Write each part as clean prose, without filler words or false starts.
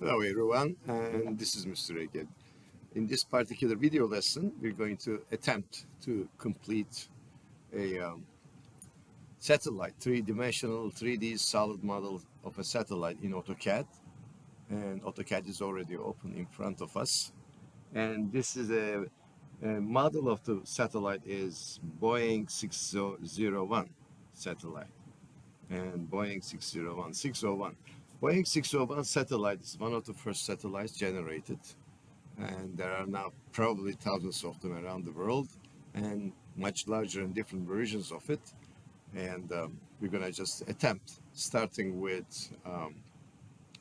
Hello everyone, and this is Mr. Eged. In this particular video lesson, we're going to attempt to complete a satellite, three-dimensional, 3D solid model of a satellite in AutoCAD. And AutoCAD is already open in front of us. And this is a model of the satellite is Boeing 601 satellite. And Boeing 601. Boeing 601 satellite is one of the first satellites generated, and there are now probably thousands of them around the world, and much larger and different versions of it. And we're going to just attempt, starting with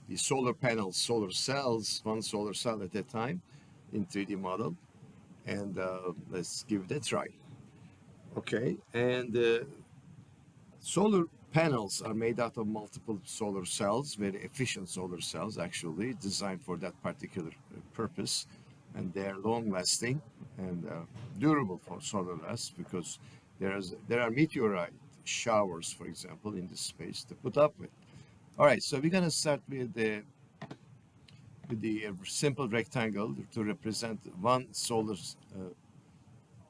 the solar panels, solar cells, one solar cell at a time in 3D model, and let's give it a try. Okay, and solar panels are made out of multiple solar cells, very efficient solar cells, actually, designed for that particular purpose. And they're long lasting and durable for solar last because there are meteorite showers, for example, in this space to put up with. All right, so we're going to start with the simple rectangle to represent one solar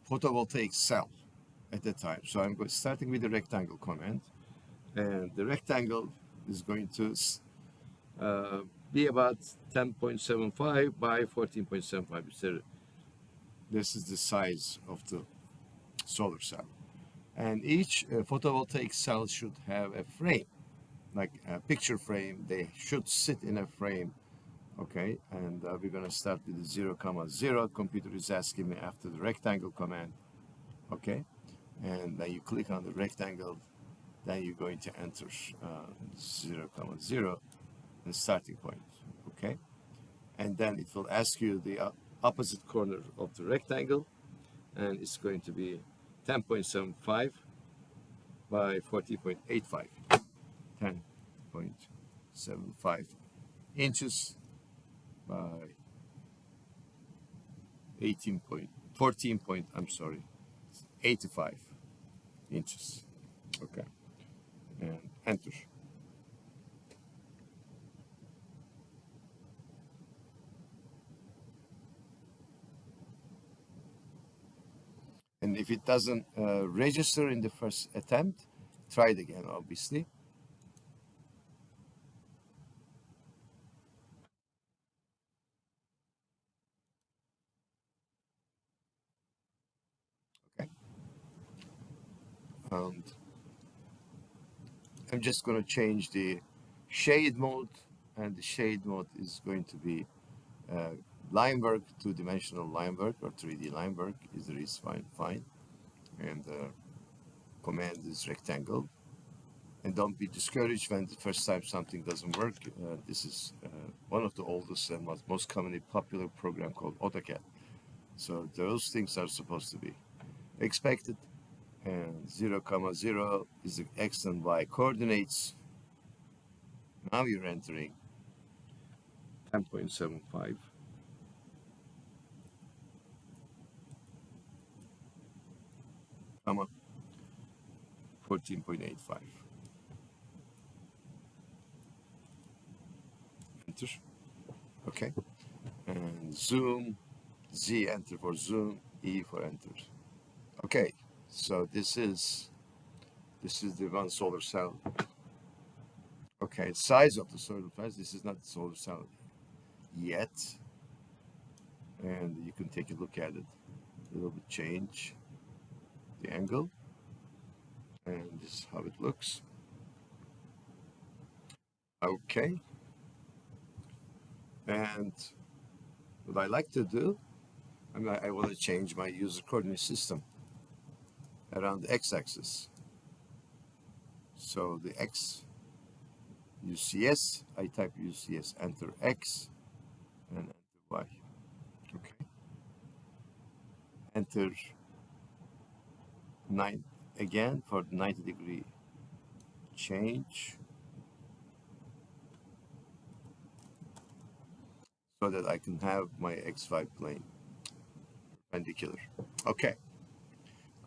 photovoltaic cell at a time. So I'm starting with the rectangle command. And the rectangle is going to be about 10.75 by 14.75. So this is the size of the solar cell. And each photovoltaic cell should have a frame, like a picture frame. They should sit in a frame. Okay, and we're going to start with the 0, 0. Computer is asking me after the rectangle command. Okay, and then you click on the rectangle. Then you're going to enter 0, 0, the starting point, okay? And then it will ask you the opposite corner of the rectangle, and it's going to be 10.75 by 40.85, 10.75 inches by 85 inches, okay? And enter. And if it doesn't register in the first attempt, try it again, obviously. Okay. And I'm just going to change the shade mode, and the shade mode is going to be line work, two-dimensional line work, or 3D line work. Either is fine. And command is rectangle. And don't be discouraged when the first time something doesn't work. This is one of the oldest and most commonly popular program called AutoCAD. So those things are supposed to be expected. And 0, 0 is the X and Y coordinates. Now you're entering 10.75, comma, 14.85. Enter. Okay. And zoom, Z enter for zoom, E for enter. Okay. So this is the one solar cell. Okay, size of the solar cell. This is not the solar cell yet. And you can take a look at it. A little bit change the angle. And this is how it looks. Okay. And what I like to do, I want to change my user coordinate system around the x-axis. So the x, UCS, I type UCS, enter X, and enter Y. Okay. Enter 9 again for 90-degree change, so that I can have my XY plane perpendicular. Okay.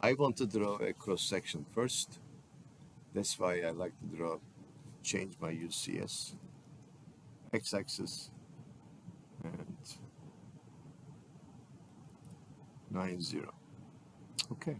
I want to draw a cross section first. That's why I like to change my UCS. X-axis, 90. Okay.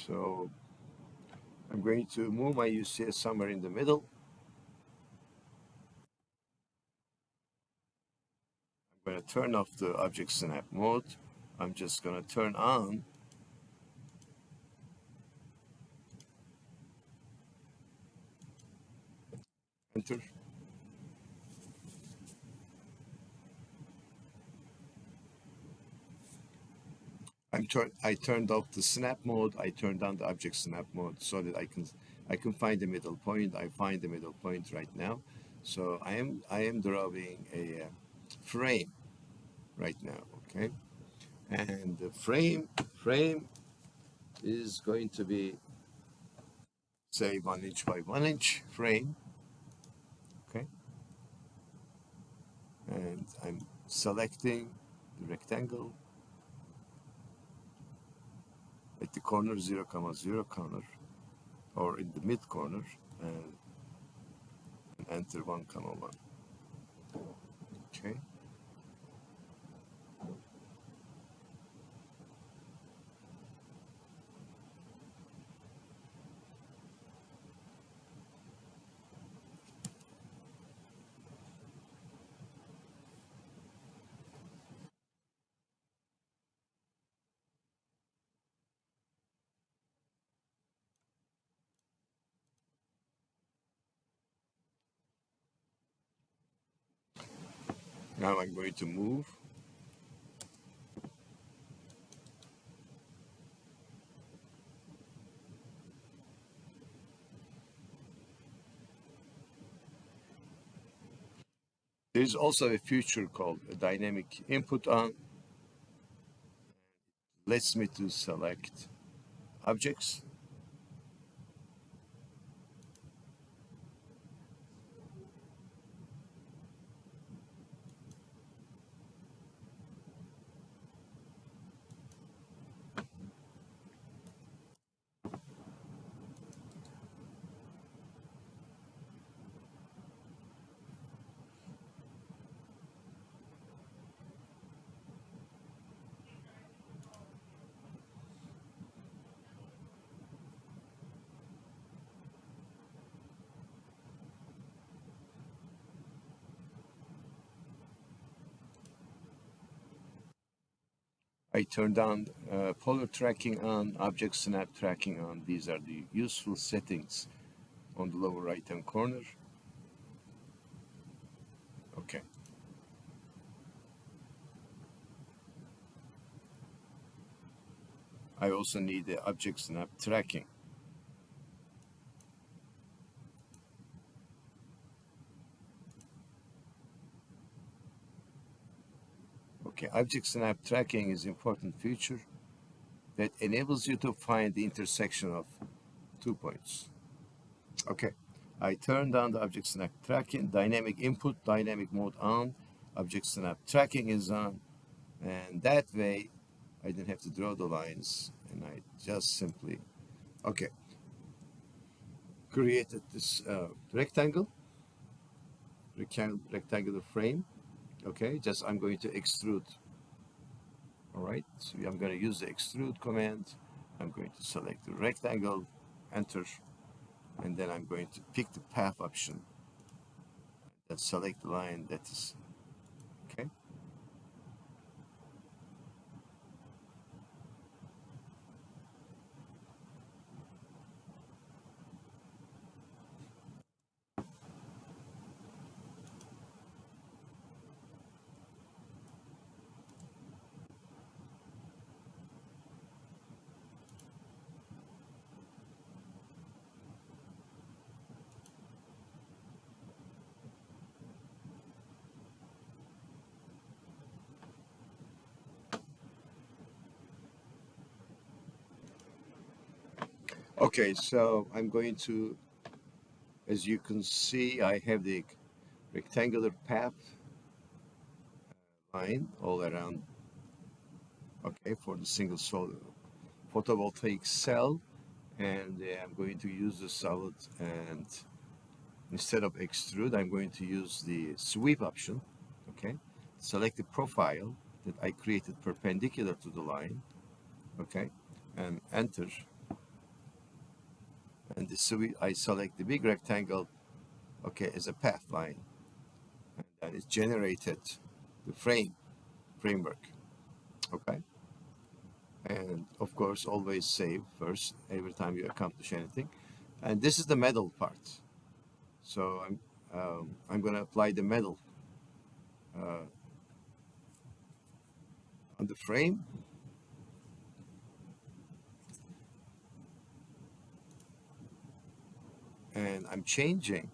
So I'm going to move my UCS somewhere in the middle. I'm going to turn off the object snap mode. I'm just going to turn on enter. I turned off the snap mode. I turned on the object snap mode so that I can find the middle point. I find the middle point right now. So I am drawing a frame right now. Okay, and the frame is going to be, say, 1 inch by 1 inch frame. Okay, and I'm selecting the rectangle at the corner 0, 0 corner, or in the mid corner, and enter 1, 1. Okay. Now I'm going to move. There's also a feature called a dynamic input on. Lets me to select objects. I turned on polar tracking on, object snap tracking on. These are the useful settings on the lower right hand corner. Okay. I also need the object snap tracking. Okay, object snap tracking is an important feature that enables you to find the intersection of 2 points. Okay, I turned on the object snap tracking, dynamic input, dynamic mode on, object snap tracking is on, and that way I didn't have to draw the lines, and I just simply, okay, created this rectangular frame. Okay, just I'm going to extrude. All right, so I'm going to use the extrude command. I'm going to select the rectangle, enter, and then I'm going to pick the path option and select the line that is, okay. Okay, so I'm going to, as you can see, I have the rectangular path line all around. Okay, for the single solar photovoltaic cell, and I'm going to use the solid, and instead of extrude, I'm going to use the sweep option. Okay, select the profile that I created perpendicular to the line. Okay, and enter, and the sweep, I select the big rectangle, okay, as a path line, and then it's generated the framework. Okay, and of course always save first every time you accomplish anything. And this is the metal part, so I'm going to apply the metal on the frame, and I'm changing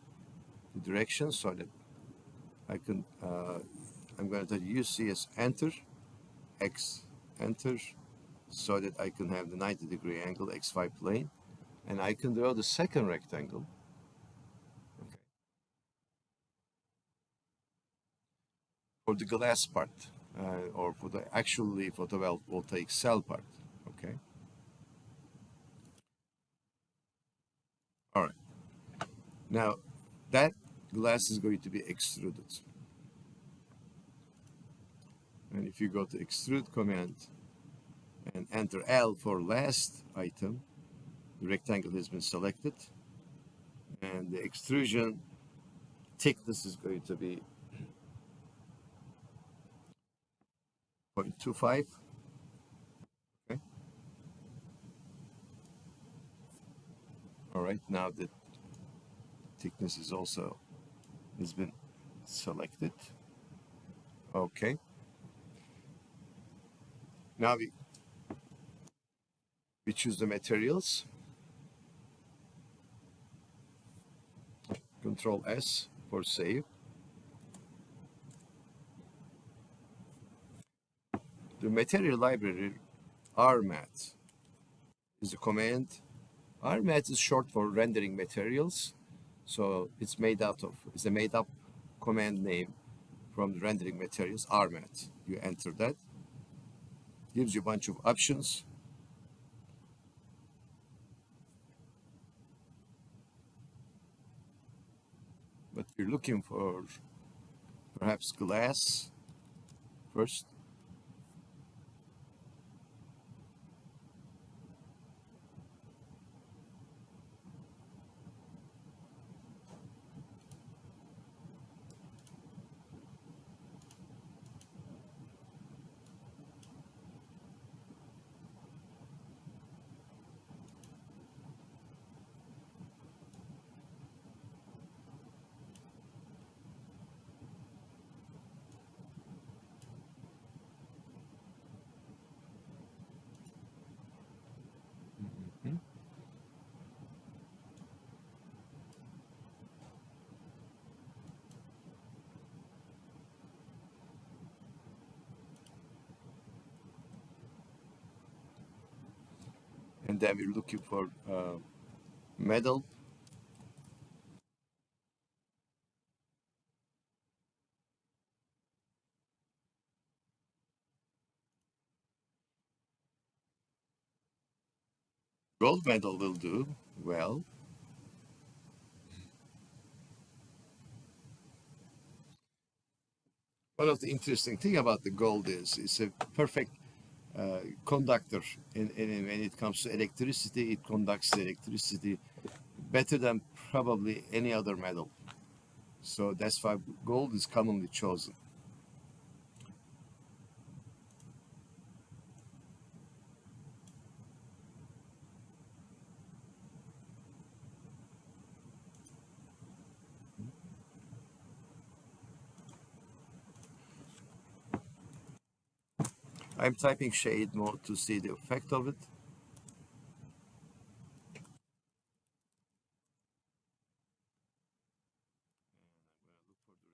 the direction so that I can I'm going to use CS enter, X enter, so that I can have the 90-degree angle XY plane, and I can draw the second rectangle. Okay, for the glass part, or for the actually photovoltaic cell part. Okay, all right. Now that glass is going to be extruded, and if you go to extrude command and enter L for last item, the rectangle has been selected, and the extrusion thickness is going to be 0.25. Okay, all right, now the thickness is also has been selected. Okay, now we choose the materials, Control S for save. The material library RMAT is the command. RMAT is short for rendering materials, so it's a made up command name from the rendering materials, RMAT. You enter that, gives you a bunch of options. But we're looking for perhaps glass first. Mhm. And then we're looking for metal. Gold medal will do well. One of the interesting thing about the gold is it's a perfect conductor when it comes to electricity. It conducts the electricity better than probably any other metal. So that's why gold is commonly chosen. I'm typing shade mode to see the effect of it.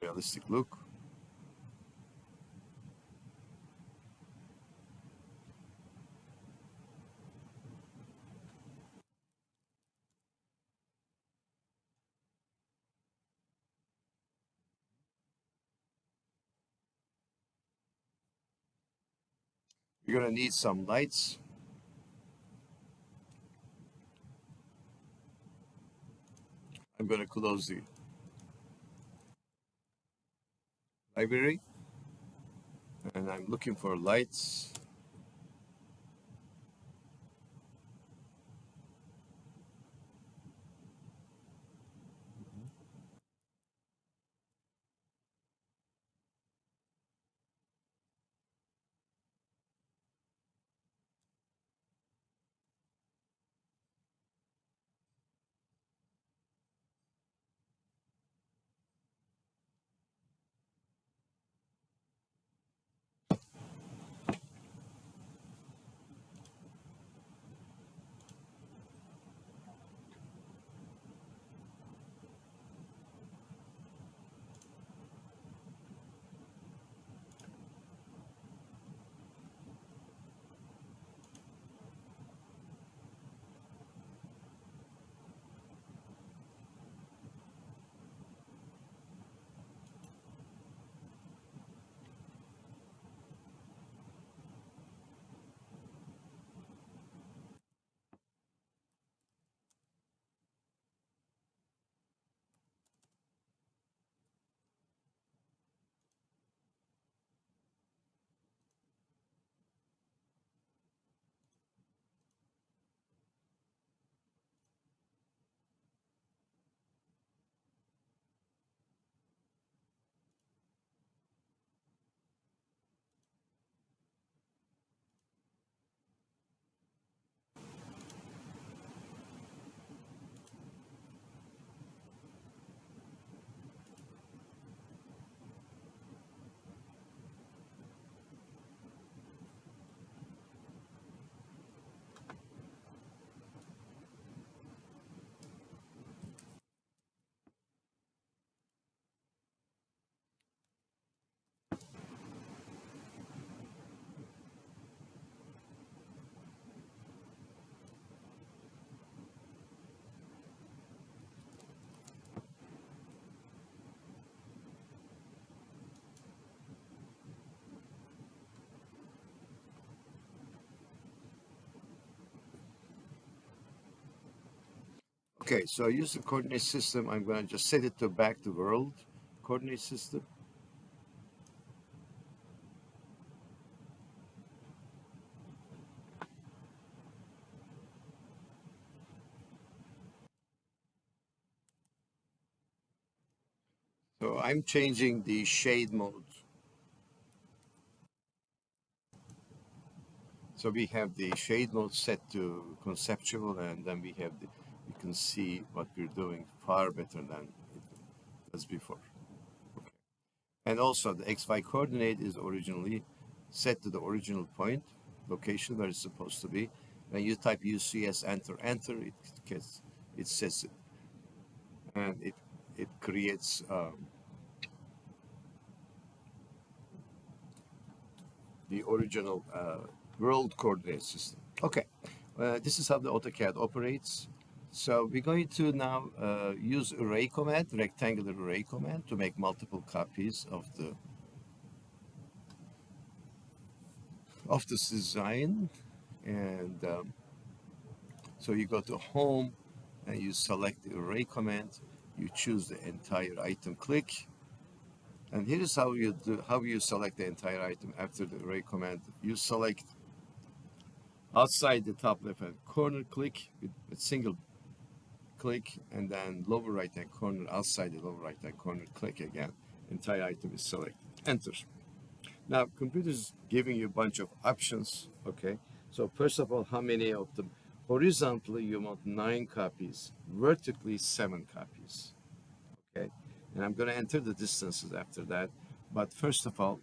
Realistic look. You're gonna need some lights. I'm gonna close the library and I'm looking for lights. Okay, so I use the coordinate system. I'm gonna just set it to back to world coordinate system. So I'm changing the shade mode. So we have the shade mode set to conceptual, and then we have the, you can see what we're doing far better than it was before. Okay. And also the XY coordinate is originally set to the original point, location where it's supposed to be. When you type UCS enter, it says it, and it creates the original world coordinate system. Okay, this is how the AutoCAD operates. So we're going to now use array command, rectangular array command, to make multiple copies of this design. And so you go to home and you select the array command. You choose the entire item, click, and here is how you select the entire item after the array command. You select outside the top left hand corner, click with a single click, and then lower right hand corner, outside the lower right hand corner, click again. Entire item is selected. Enter. Now, computer is giving you a bunch of options. Okay. So first of all, how many of them? Horizontally, you want 9 copies. Vertically, 7 copies. Okay. And I'm going to enter the distances after that. But first of all,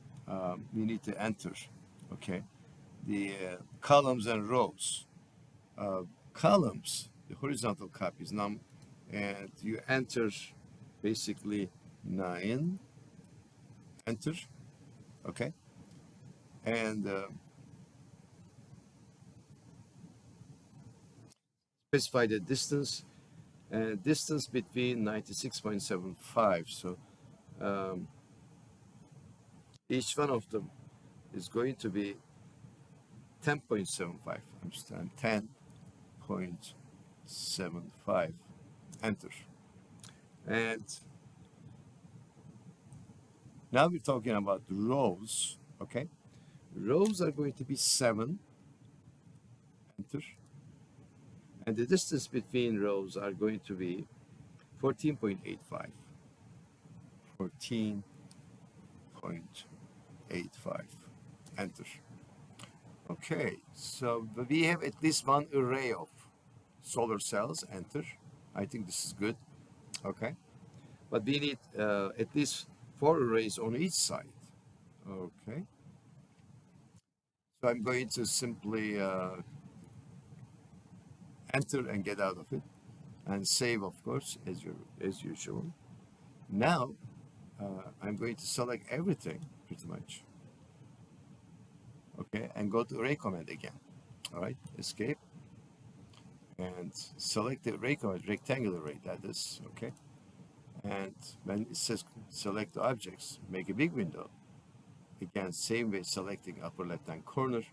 you need to enter. Okay. The columns and rows. Columns, the horizontal copies, and you enter basically 9, enter, okay, and specify the distance, and distance between 96.75. So each one of them is going to be 10.75. I'm 10.75. Enter. And now we're talking about rows. Okay, rows are going to be 7. Enter. And the distance between rows are going to be 14.85. 14.85. Enter. Okay, so we have at least one array of solar cells. Enter. I think this is good. Okay, but we need at least 4 arrays on each side. Okay, so I'm going to simply enter and get out of it, and save, of course, as usual. Now I'm going to select everything pretty much. Okay, and go to array command again. All right, escape and select the array command, rectangular array, that is. Okay, and when it says select the objects, make a big window. Again, same way, selecting upper left hand corner,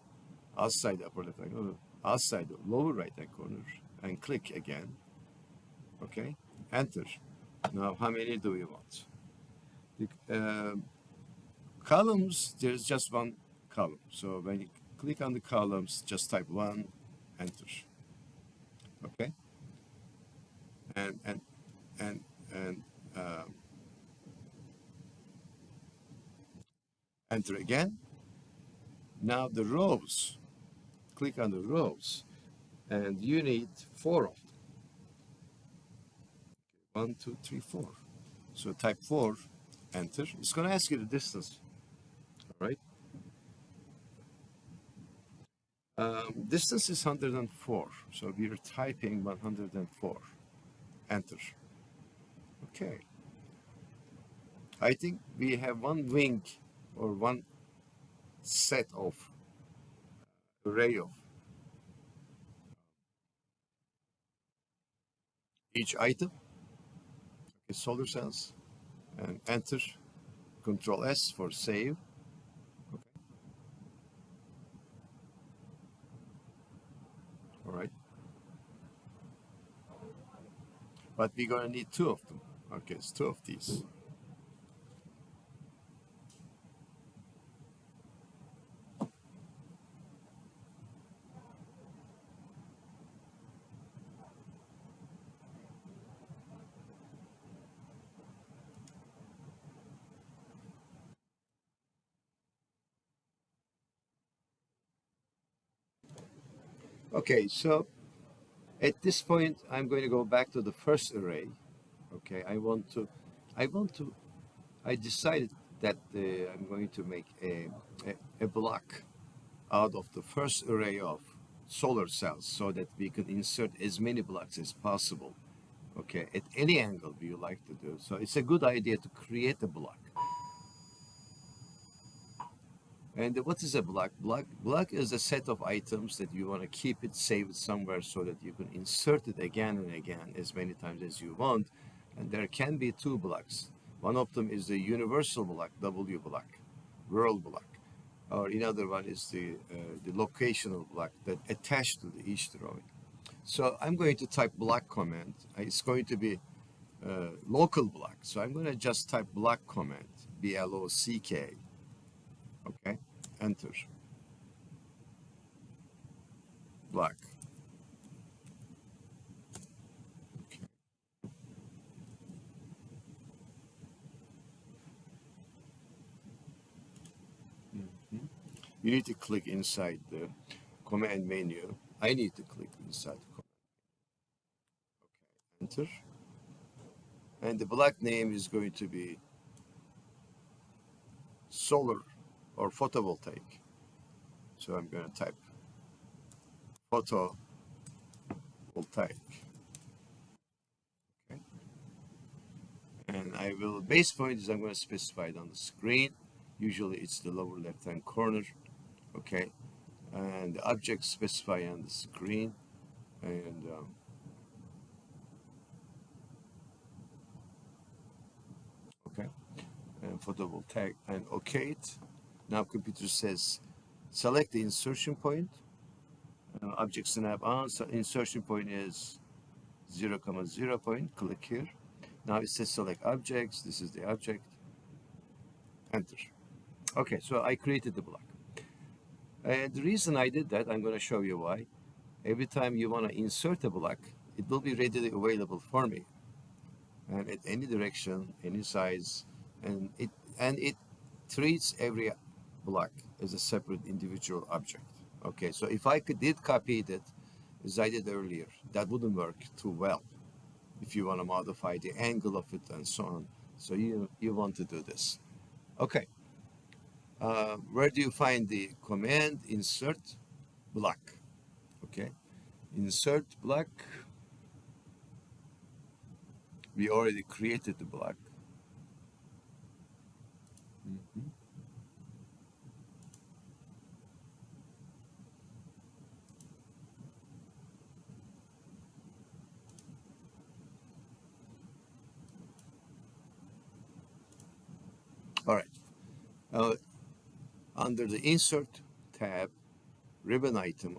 outside the upper left hand corner, outside the lower right hand corner, and click again. Okay, enter. Now how many do we want? The columns, there's just one column, so when you click on the columns, just type 1, enter. Okay, and and and and enter again. Now the rows, click on the rows, and you need 4 of them. 1, 2, 3, 4. So type 4, enter. It's going to ask you the distance. All right. Distance is 104. So we are typing 104. Enter. Okay. I think we have one wing or one set of array of each item. Okay, solar cells. And enter. Control S for save. Okay. All right. But we're going to need 2 of them. Okay, it's 2 of these. Okay, so at this point, I'm going to go back to the first array. Okay, I decided that I'm going to make a block out of the first array of solar cells so that we can insert as many blocks as possible. Okay, at any angle we like to do. So it's a good idea to create a block. And what is a block? Block is a set of items that you want to keep it, save it somewhere so that you can insert it again and again as many times as you want. And there can be 2 blocks. One of them is the universal block, W block, world block. Or another one is the locational block that attached to each drawing. So I'm going to type block command. It's going to be local block. So I'm going to just type block command, BLOCK. Okay, enter. Block. Okay. Mhm. You need to click inside the command menu. I need to click inside the command. Okay, enter. And the block name is going to be solar or photovoltaic. So I'm going to type photovoltaic. Okay. And I will, base point is I'm going to specify it on the screen. Usually it's the lower left hand corner. Okay. And the object specify on the screen. And okay. And photovoltaic and okay it. Now computer says select the insertion point, object snap on, so insertion point is 0, 0 point, click here. Now it says select objects, this is the object, enter. Okay, so I created the block. And the reason I did that, I'm going to show you why. Every time you want to insert a block, it will be readily available for me, and at any direction, any size, and it treats every block as a separate individual object. Okay, so if I did copy it as I did earlier, that wouldn't work too well if you want to modify the angle of it and so on. So you want to do this. Okay, where do you find the command insert block? Okay, insert block. We already created the block. Mhm. All right. Uh, Under the insert tab, ribbon item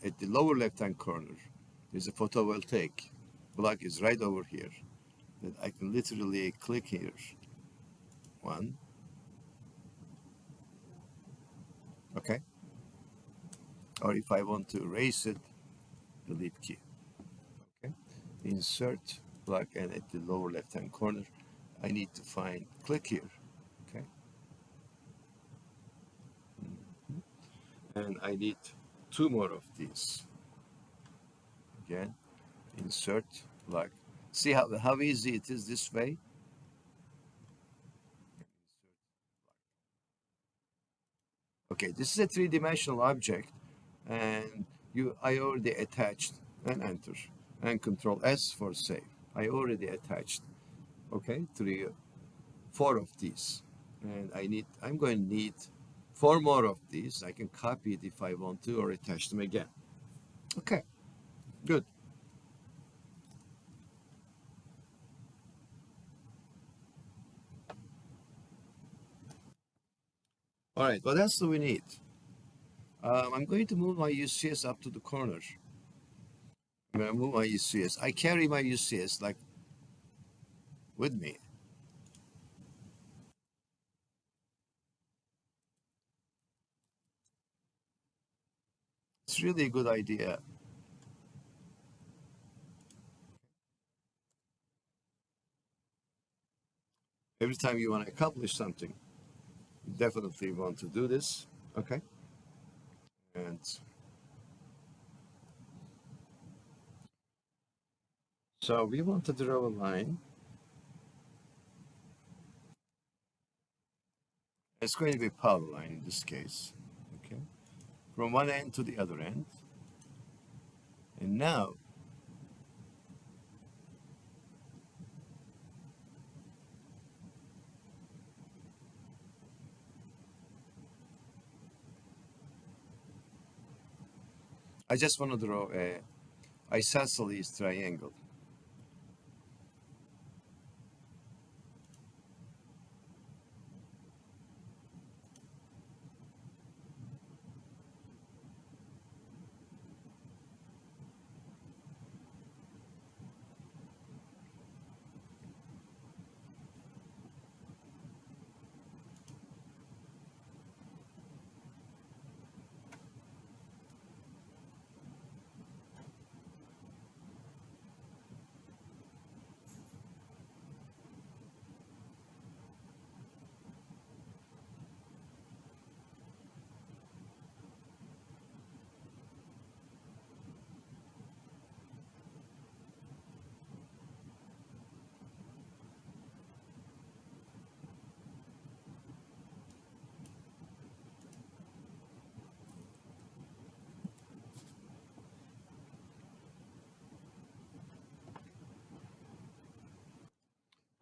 at the lower left hand corner, there's a photovoltaic block is right over here that I can literally click here. One, okay. Or if I want to erase it, delete key. Okay. Insert block, and at the lower left hand corner, I need to click here. Okay. And I need two more of these. Again, insert block. See how easy it is this way? Okay, this is a three-dimensional object, and I already attached, and enter, and Control S for save. I already attached. Okay, four of these, and I'm going to need four more of these. I can copy it if I want to, or attach them again. Okay, good. All right, what else do we need? I'm going to move my UCS up to the corner. I'm going to move my UCS. I carry my UCS like with me. It's really a good idea. Every time you want to accomplish something, you definitely want to do this. Okay. And so we want to draw a line. It's going to be a power line in this case. Okay. From one end to the other end. And now I just want to draw a isosceles triangle.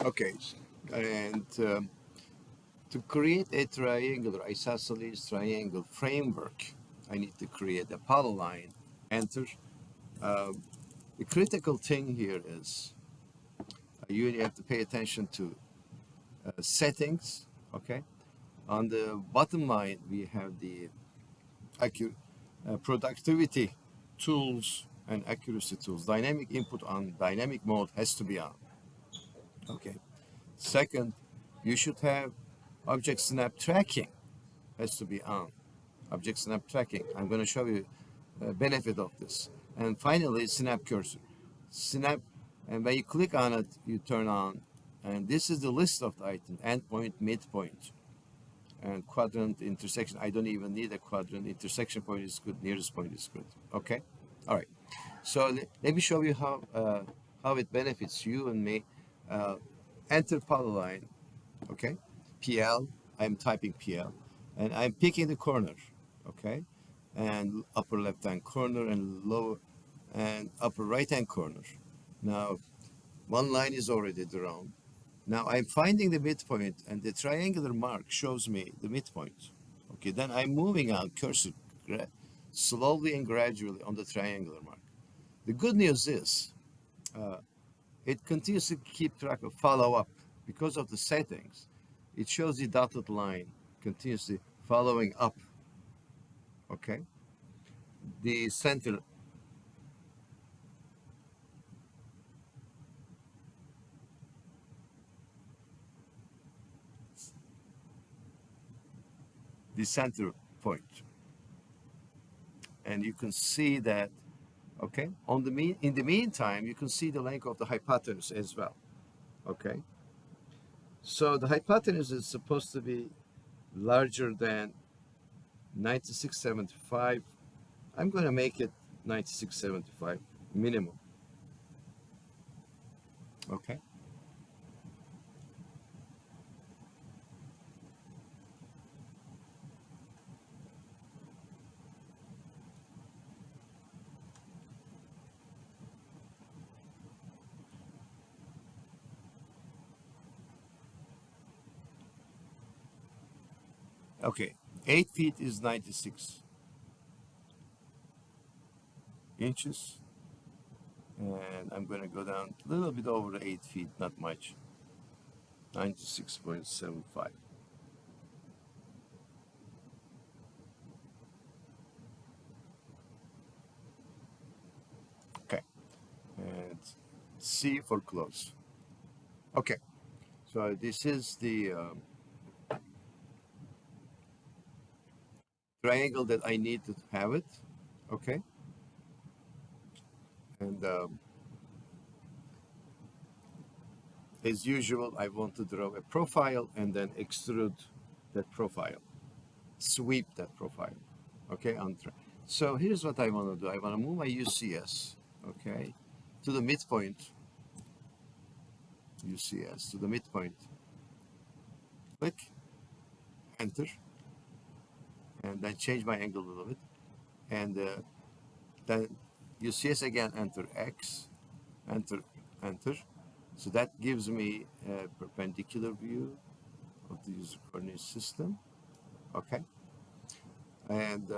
Okay. And to create a triangular isosceles triangle framework, I need to create a polyline. Enter. Um, the critical thing here is you have to pay attention to settings. Okay. On the bottom line, we have the productivity tools and accuracy tools. Dynamic input on dynamic mode has to be on. Okay. Second, you should have object snap tracking has to be on. Object snap tracking. I'm going to show you a benefit of this. And finally, snap cursor. Snap, and when you click on it, you turn on. And this is the list of the item: endpoint, midpoint, and quadrant, intersection. I don't even need a quadrant. Intersection point is good. Nearest point is good. Okay. All right. So let me show you how it benefits you and me. Uh, Enter polyline. Okay. PL. I'm typing PL, and I'm picking the corner. Okay, and upper left hand corner and lower and upper right hand corner. Now one line is already drawn. Now I'm finding the midpoint, and the triangular mark shows me the midpoint. Okay, then I'm moving on cursor slowly and gradually on the triangular mark. The good news is uh, it continues to keep track of follow up because of the settings. It shows the dotted line continuously following up. Okay, the center point, and you can see that. Okay, in the meantime, you can see the length of the hypotenuse as well. Okay, so the hypotenuse is supposed to be larger than 9675. I'm going to make it 9675 minimum. Okay. Okay, 8 feet is 96 inches, and I'm going to go down a little bit over 8 feet, not much, 96.75. Okay, and C for close. Okay, so this is the triangle that I need to have it. Okay, and as usual, I want to draw a profile and then extrude that profile, sweep that profile. Okay, so here's what I want to do. I want to move my UCS, okay, to the midpoint. UCS to the midpoint. Click, enter, and then change my angle a little bit, and then UCS again. Enter X, enter, enter. So that gives me a perpendicular view of the user coordinate system. Okay, and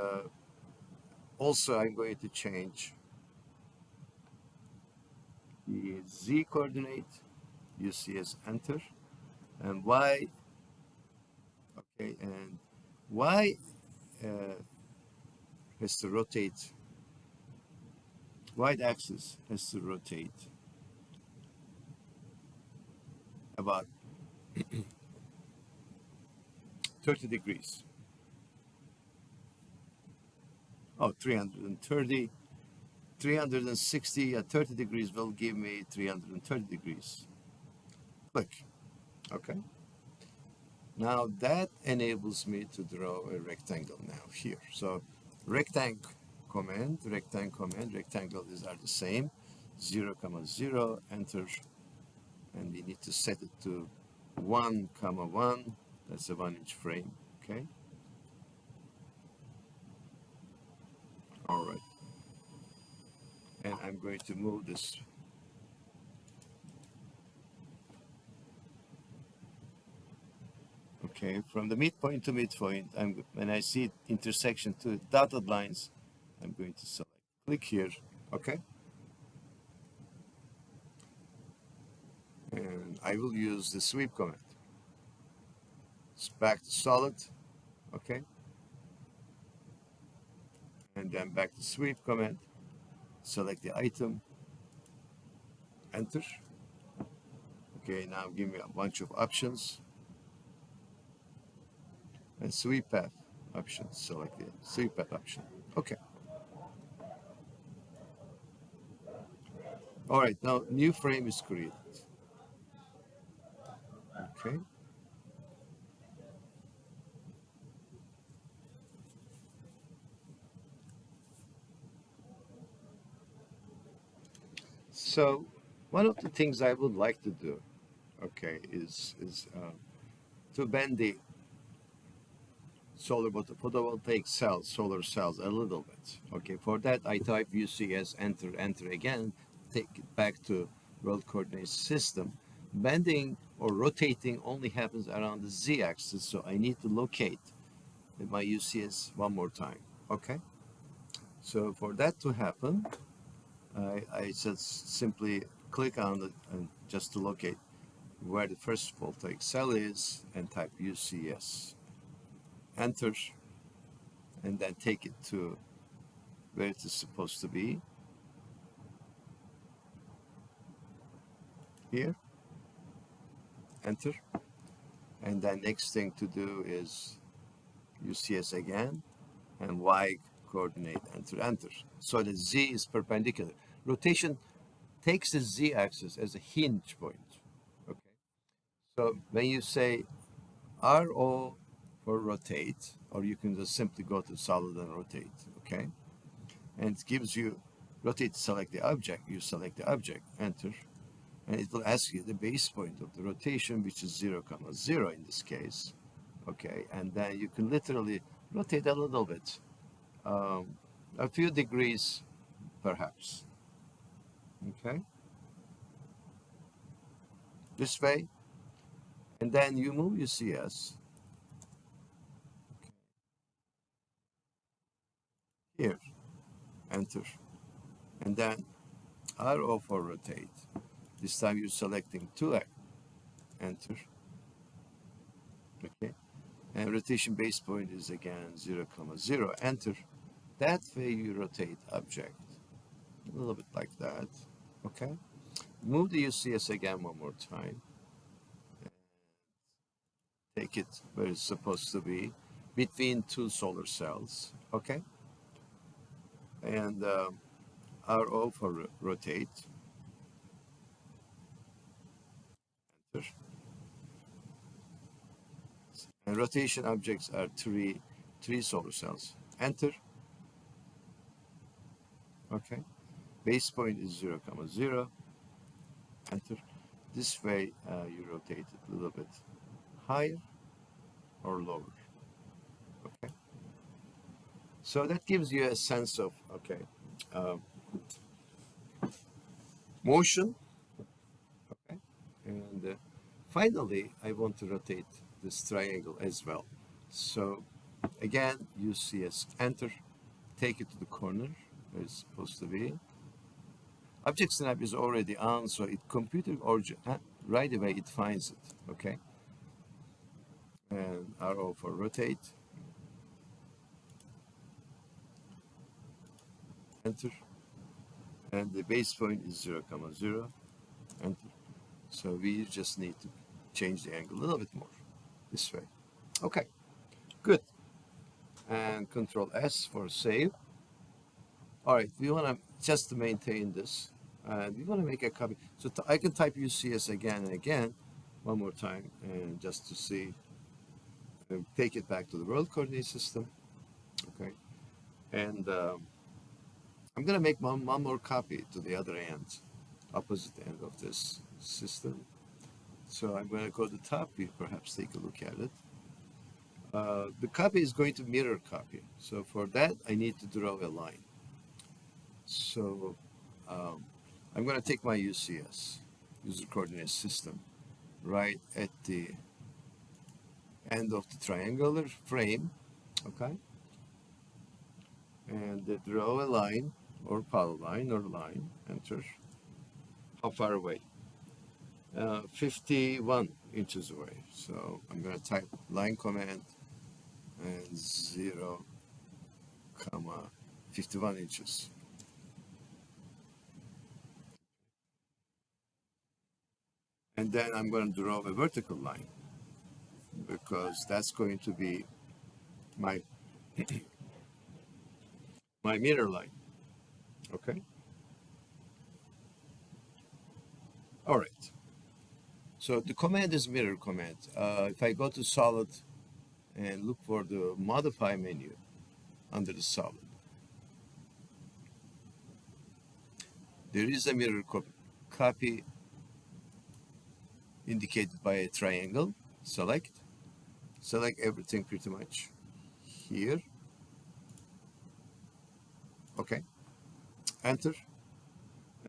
also I'm going to change the Z coordinate. UCS enter, and Y. Okay, and Y uh, has to rotate. Y axis has to rotate about 30 degrees. Oh, 330, 360 at 30 degrees will give me 330 degrees. Click. Okay. Now that enables me to draw a rectangle now here. So rectangle command, rectangles are the same. 0, comma 0, enter, and we need to set it to 1, comma 1. That's a 1-inch frame. Okay. All right. And I'm going to move this. Okay, from the midpoint to midpoint, when I see intersection to dotted lines, I'm going to select. Click here. Okay. And I will use the sweep command. It's back to solid. Okay. and then back to sweep command, select the item, enter. Okay, now give me a bunch of options, and sweep path options, select the sweep path option. Okay. All right, now new frame is created. Okay. So one of the things I would like to do, okay, is to bend the photovoltaic cells, solar cells a little bit. Okay, for that I type UCS, enter, enter again, take it back to world coordinate system. Bending or rotating only happens around the z-axis, so I need to locate my UCS one more time. Okay, so for that to happen, I just simply click on it and just to locate where the first voltaic cell is and type UCS, enter, and then take it to where it is supposed to be, here, enter, and then next thing to do is UCS again, and Y coordinate, enter, enter. So the Z is perpendicular. Rotation takes the Z axis as a hinge point. Okay. So when you say RO for rotate, or you can just simply go to solid and rotate, okay? And it gives you rotate, select the object, you select the object, enter, and it will ask you the base point of the rotation, which is 0, 0 in this case, okay? And then you can literally rotate a little bit, a few degrees perhaps, okay? This way, and then you move your CS here, enter, and then RO for rotate. This time you're selecting 2, enter, okay? And rotation base point is again 0, 0, enter. That way you rotate object, a little bit like that, okay? Move the UCS again one more time. Take it where it's supposed to be, between two solar cells, okay? And RO for rotate, enter. And rotation objects are three solar cells, enter, okay? Base point is 0, 0, enter. This way you rotate it a little bit higher or lower, okay? So that gives you a sense of, okay, uh, motion, okay? And finally, I want to rotate this triangle as well. So again, you see as enter, take it to the corner where it's supposed to be. Object snap is already on, so it computer origin, right away it finds it, okay? And RO for rotate, enter, and the base point is 0, 0, enter. So we just need to change the angle a little bit more, this way. Okay, good. And Control S for save. All right, we want to just to maintain this, and we want to make a copy. So I can type UCS again and again, one more time, and just to see, and take it back to the world coordinate system. Okay, and I'm going to make one more copy to the other end, opposite end of this system. So I'm going to go to the top, you perhaps take a look at it. The copy is going to mirror copy. So for that, I need to draw a line. So I'm going to take my UCS, user coordinate system, right at the end of the triangular frame, okay? And draw a line, or polyline, or line, enter. How far away? 51 inches away. So I'm going to type line command and 0, 50 51 inches. And then I'm going to draw a vertical line because that's going to be my my mirror line. Okay. All right. So the command is mirror command. If I go to solid and look for the modify menu under the solid, there is a mirror copy indicated by a triangle. Select everything pretty much here. Okay. Enter.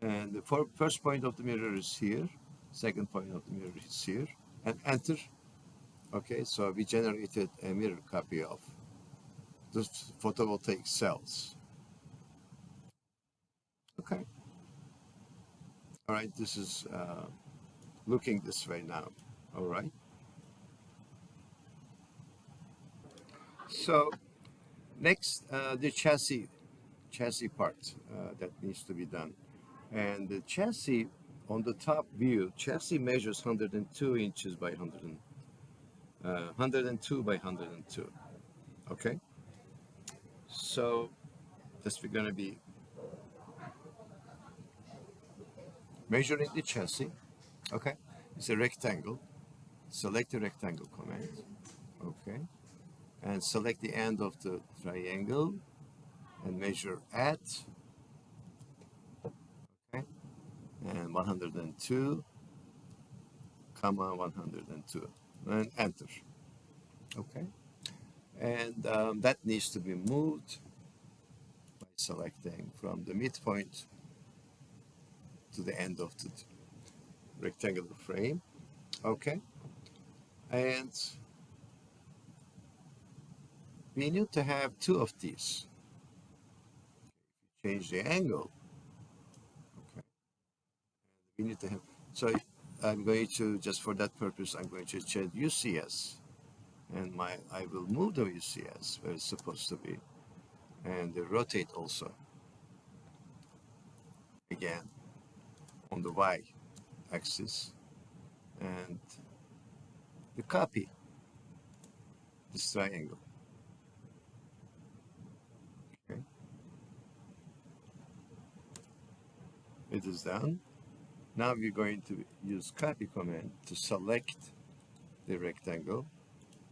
And the first point of the mirror is here. Second point of the mirror is here. And enter. Okay, so we generated a mirror copy of the photovoltaic cells. Okay. All right, this is looking this way now. All right. So next, the chassis part that needs to be done. And the chassis on the top view, chassis measures 102 inches by 102 by 102. Okay. So this we're going to be measuring the chassis. Okay. It's a rectangle. Select the rectangle command. Okay. And select the end of the triangle and measure at, okay, and 102, comma 102, and enter. Okay. And that needs to be moved by selecting from the midpoint to the end of the rectangular frame. Okay. And we need to have two of these. Change the angle. Okay. We need to have, so I'm going to, just for that purpose, I'm going to change UCS. And I will move the UCS where it's supposed to be. And the rotate also. Again, on the Y axis. And the copy this triangle. Okay. It is done. Now we're going to use copy command to select the rectangle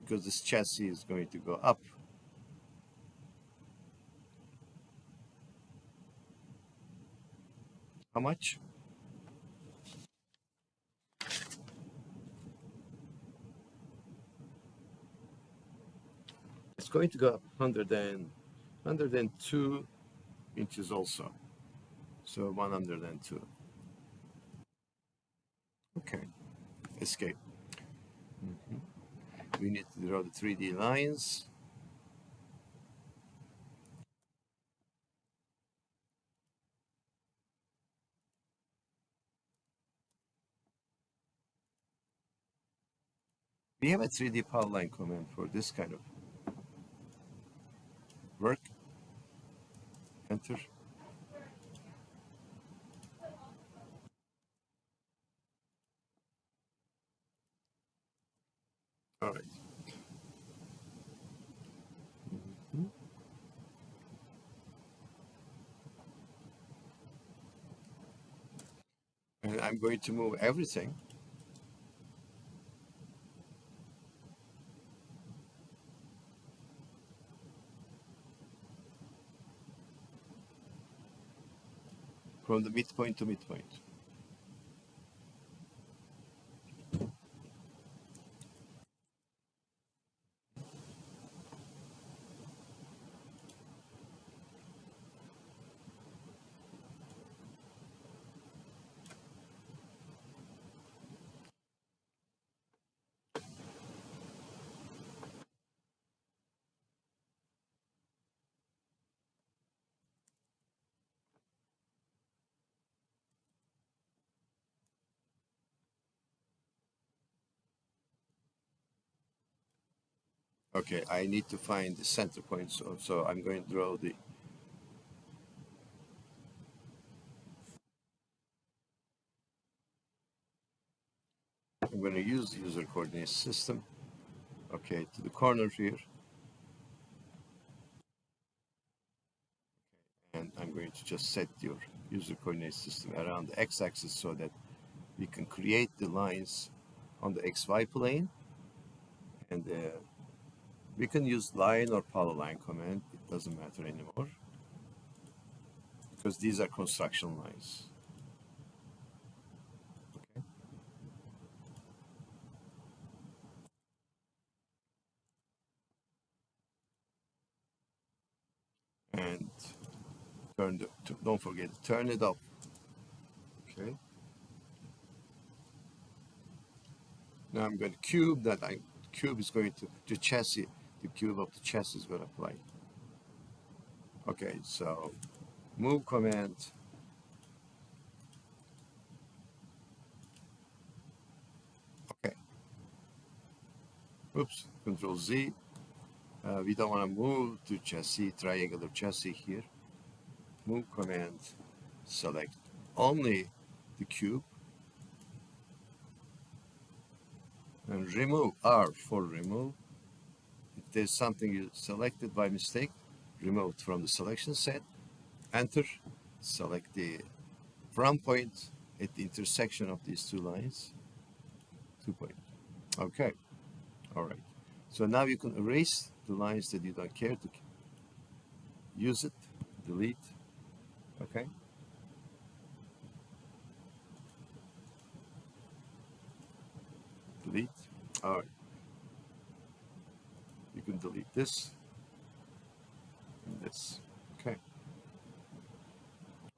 because this chassis is going to go up. How much? It's going to go up 102 inches also. So 102. Okay. Escape. We need to draw the 3D lines. We have a 3D polyline command for this kind of work. Enter. All right. And I'm going to move everything from the midpoint to midpoint. Okay, I need to find the center point. So I'm going to draw the I'm going to use the user coordinate system. Okay, to the corner here. And I'm going to just set your user coordinate system around the x-axis so that we can create the lines on the xy plane. And we can use line or polyline command. It doesn't matter anymore because these are construction lines. Okay. And don't forget to turn it up. Okay. Now I'm going to cube that. Cube is going to chassis. The cube of the chassis is going to apply. Okay, so move command. Okay. Oops. Control Z. We don't want to move to chassis, triangular chassis here. Move command. Select only the cube. And remove, R for remove. If there's something you selected by mistake, remove it from the selection set. Enter. Select the from point at the intersection of these two lines. 2 point. Okay. All right. So now you can erase the lines that you don't care to use it. Delete. Okay. Delete. All right. You can delete this and this. Okay.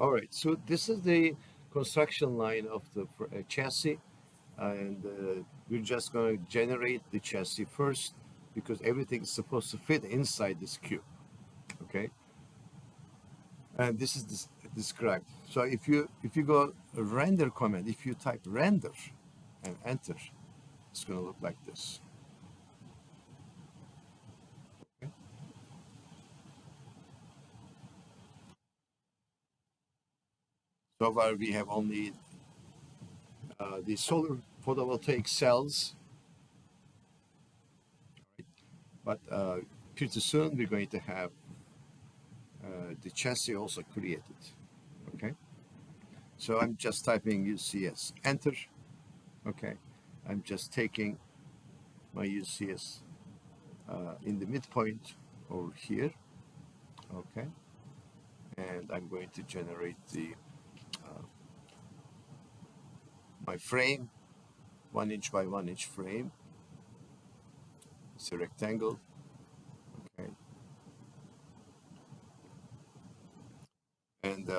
All right. So this is the construction line of the chassis, and we're just going to generate the chassis first because everything is supposed to fit inside this cube. Okay. And this is described. So if you go render command, if you type render and enter, it's going to look like this. Okay. So far we have only the solar photovoltaic cells, but pretty soon we're going to have the chassis also created. Okay. So I'm just typing UCS, enter. Okay. I'm just taking my UCS in the midpoint over here. Okay. And I'm going to generate the my frame, 1 inch by 1 inch frame. It's a rectangle. Okay. And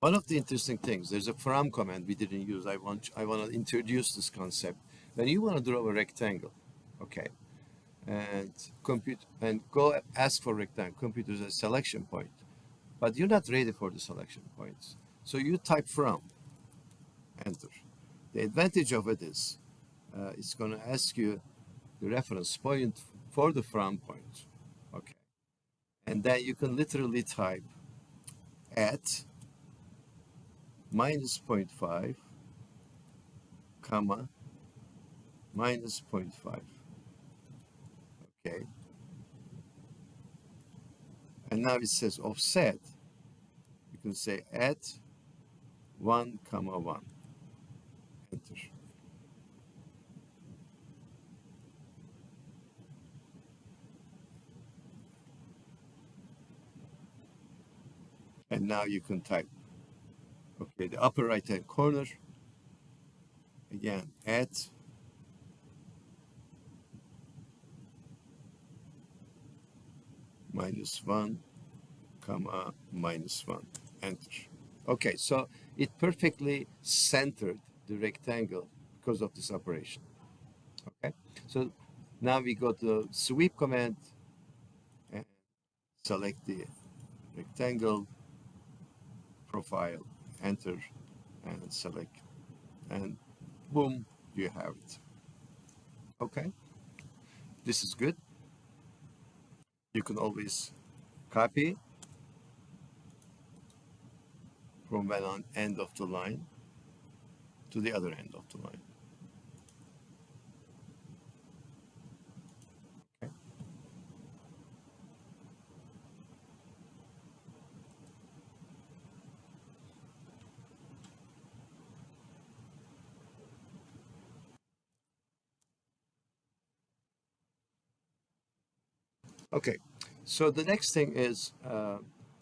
one of the interesting things, there's a from command we didn't use. I want to introduce this concept. When you want to draw a rectangle, okay, and compute and go ask for rectangle, compute a selection point, but you're not ready for the selection points. So you type from, enter. The advantage of it is it's going to ask you the reference point for the from point, okay, and then you can literally type at minus 0.5 comma minus 0.5. Okay. And now it says offset. You can say at 1 comma 1. Enter. And now you can type. Okay, the upper right hand corner. Again, at minus 1 comma minus 1. Enter. Okay, so it perfectly centered the rectangle because of this operation. Okay, so now we go to sweep command and select the rectangle profile, enter, and select, and boom, you have it. Okay, this is good. You can always copy from when on end of the line, to the other end of the line. Okay. Okay, so the next thing is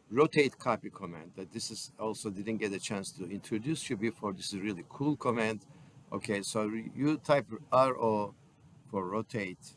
rotate copy command. That this is also didn't get a chance to introduce you before. This is a really cool command. Okay, so you type RO for rotate